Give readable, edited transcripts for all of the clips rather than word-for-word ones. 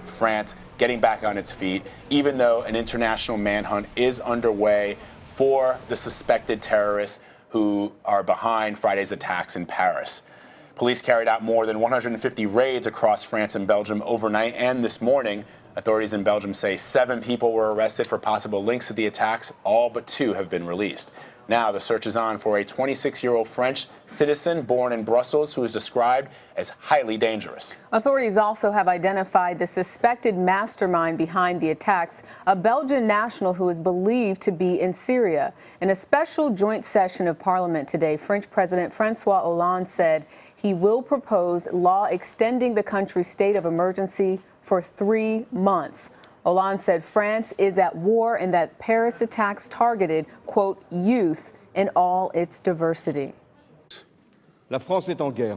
France getting back on its feet, even though an international manhunt is underway for the suspected terrorists who are behind Friday's attacks in Paris. Police carried out more than 150 raids across France and Belgium overnight and this morning. Authorities in Belgium say 7 people were arrested for possible links to the attacks. All but 2 have been released. Now the search is on for a 26-year-old French citizen born in Brussels who is described as highly dangerous. Authorities also have identified the suspected mastermind behind the attacks, a Belgian national who is believed to be in Syria. In a special joint session of Parliament today, French President Francois Hollande said he will propose law extending the country's state of emergency for 3 months. Hollande said France is at war and that Paris attacks targeted, quote, youth in all its diversity.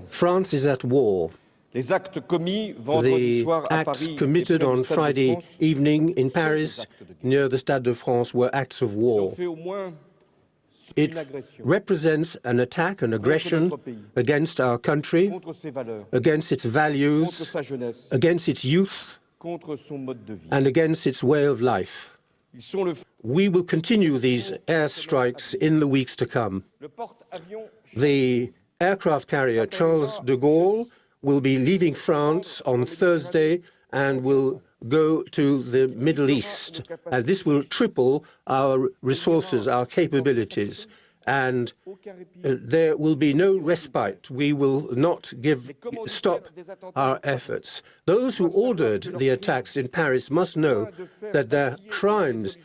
France is at war. The acts committed on Friday evening in Paris near the Stade de France were acts of war. It represents an attack, an aggression against our country, against its values, against its youth, and against its way of life. We will continue these airstrikes in the weeks to come. The aircraft carrier Charles de Gaulle will be leaving France on Thursday and will go to the Middle East. And this will triple our resources, our capabilities. And there will be no respite. We will not stop our efforts. Those who ordered the attacks in Paris must know that their crimes,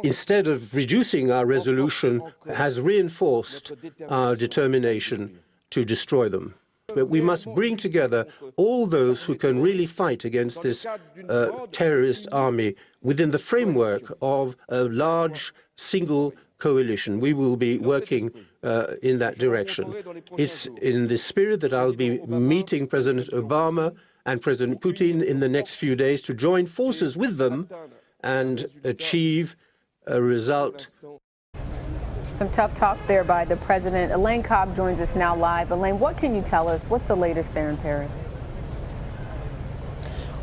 instead of reducing our resolution, has reinforced our determination to destroy them. But we must bring together all those who can really fight against this terrorist army within the framework of a large single coalition. We will be working in that direction. It's in this spirit that I'll be meeting President Obama and President Putin in the next few days to join forces with them and achieve a result. Some tough talk there by the president. Elaine Cobbe joins us now live. Elaine, what can you tell us? What's the latest there in Paris?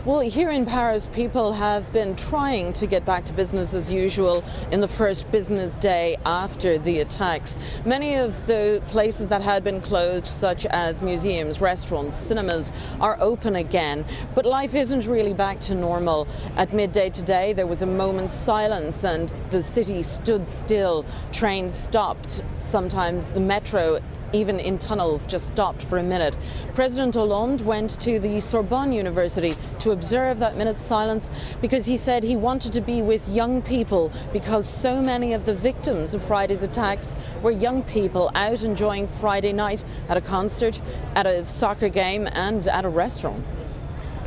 Well, here in Paris, people have been trying to get back to business as usual in the first business day after the attacks. Many of the places that had been closed, such as museums, restaurants, cinemas, are open again. But life isn't really back to normal. At midday today, there was a moment's silence and the city stood still. Trains stopped. Sometimes the metro, even in tunnels, just stopped for a minute. President Hollande went to the Sorbonne University to observe that minute's silence because he said he wanted to be with young people because so many of the victims of Friday's attacks were young people out enjoying Friday night at a concert, at a soccer game and at a restaurant.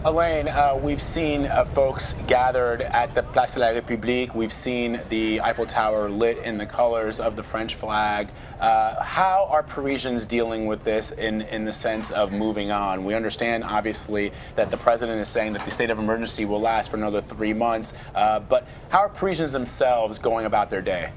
Elaine, we've seen folks gathered at the Place de la République. We've seen the Eiffel Tower lit in the colors of the French flag. How are Parisians dealing with this in the sense of moving on? We understand, obviously, that the president is saying that the state of emergency will last for another 3 months. But how are Parisians themselves going about their day?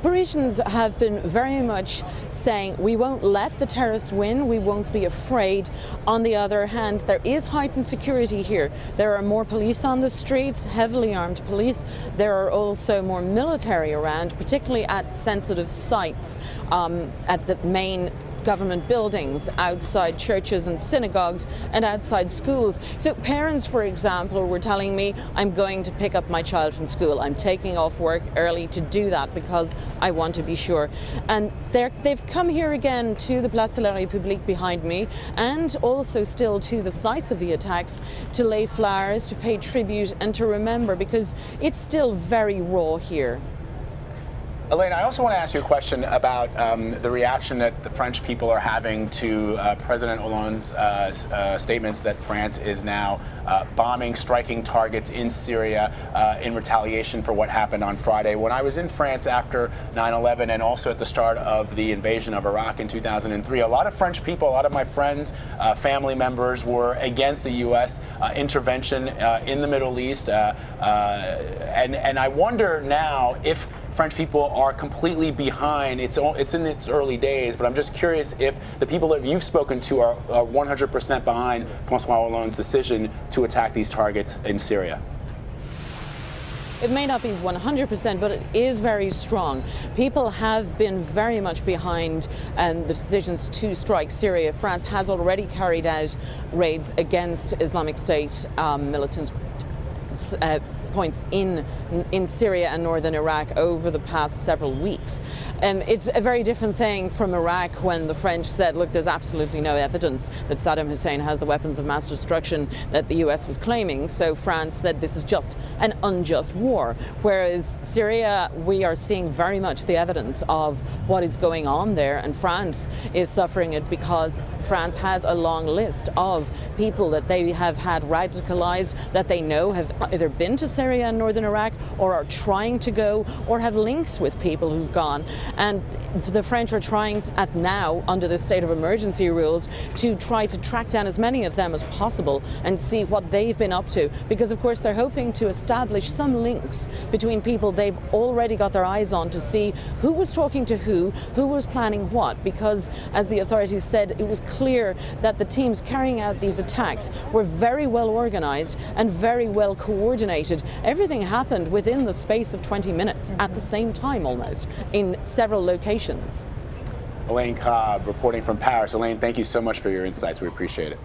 Parisians have been very much saying we won't let the terrorists win, we won't be afraid. On the other hand, there is heightened security here. There are more police on the streets, heavily armed police. There are also more military around, particularly at sensitive sites, at the main government buildings, outside churches and synagogues, and outside schools. So parents, for example, were telling me, I'm going to pick up my child from school. I'm taking off work early to do that because I want to be sure. And they've come here again to the Place de la République behind me, and also still to the sites of the attacks, to lay flowers, to pay tribute and to remember, because it's still very raw here. Elaine, I also want to ask you a question about the reaction that the French people are having to President Hollande's statements that France is now bombing, striking targets in Syria in retaliation for what happened on Friday. When I was in France after 9/11 and also at the start of the invasion of Iraq in 2003, a lot of French people, a lot of my friends, family members were against the U.S. Intervention in the Middle East. And I wonder now if French people are completely behind. It's in its early days, but I'm just curious if the people that you've spoken to are 100% behind François Hollande's decision to attack these targets in Syria. It may not be 100%, but it is very strong. People have been very much behind the decisions to strike Syria. France has already carried out raids against Islamic State militant points in Syria and northern Iraq over the past several weeks. It's a very different thing from Iraq when the French said, look, there's absolutely no evidence that Saddam Hussein has the weapons of mass destruction that the US was claiming. So France said this is just an unjust war. Whereas Syria, we are seeing very much the evidence of what is going on there, and France is suffering it because France has a long list of people that they have had radicalized, that they know have either been to Syria and northern Iraq or are trying to go or have links with people who've gone. And the French are trying now, under the state of emergency rules, to try to track down as many of them as possible and see what they've been up to, because of course they're hoping to establish some links between people they've already got their eyes on to see who was talking to who was planning what, because as the authorities said, it was clear that the teams carrying out these attacks were very well organized and very well coordinated. Everything happened within the space of 20 minutes at the same time almost in several locations. Elaine Cobbe reporting from Paris. Elaine, thank you so much for your insights. We appreciate it.